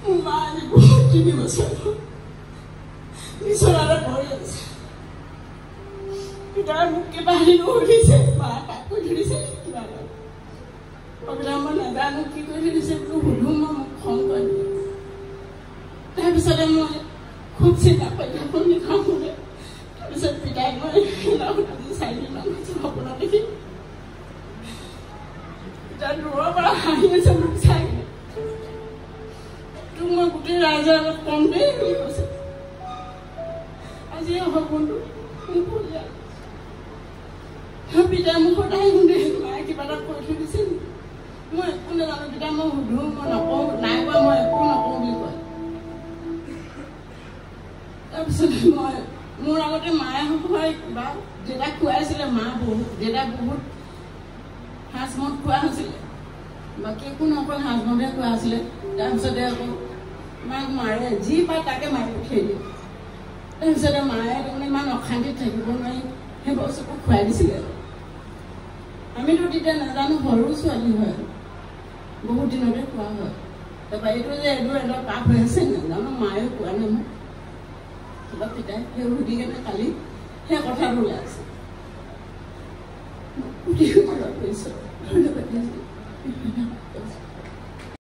মা আজি বহুত 3 বছৰ বিচনাতে পৰি আছে পিতাই মোক কিবা সুধিছে মা কাকো ধৰিছে কিবা অবিৰাম নাজানো কি কৰি দিছে বোলো সুধো মোক খং কৰি তাৰপিছতে মই খুব চিন্তা কৰি থাকোঁ নিখাওঁ শুনে তাৰপিছত পিতাই মই আজি 4 দিন মান সপোন দেখি পিতাই দূৰৰ পৰা হাঁহি আছে মোক চাই তোক মই গোটেই ৰাইজৰ আগত কম দেই বুলি কৈছে আজি সপোনটো মোক উলিয়াই পিতাই মোক সদায় শুনে মায়ে কিবা এটা কৈ থৈ দিছে মই একো নাজানো পিতাই মই সুধো মই নকওঁ নাই কোৱা মই একো নকওঁ বুলি কয় তাৰপিছত মই মোৰ আগতে মায়ে হয় কিবা দেউতাক খুৱাইছিলে মা বহুত দেউতাক বহুত সাজ মদ খোৱা হৈছিলে বাকী একো নকয় সাজ মদহে খোৱা হৈছিলে তাৰপিছতে আকৌ মাক মাৰে যি পায় তাকে মাৰি পঠিয়াই দিয়ে তাৰপিছতে মায়ে তাৰমানে ইমান অশান্তিত থাকিব নোৱাৰি সেই বস্তুটো খুৱাই দিছিলে আমিতো তেতিয়া নাজানো সৰু ছোৱালী হয় বহুত দিনতে খোৱা হয় তাৰপৰা এইটো যে এটা পাপ হৈ আছে নাজানো মায়ে কোৱা নাই মোক কিবা পিতাই সেই সুধি কেনে কালি সেই কথাটো ওলাই আছে ধন্যবাদ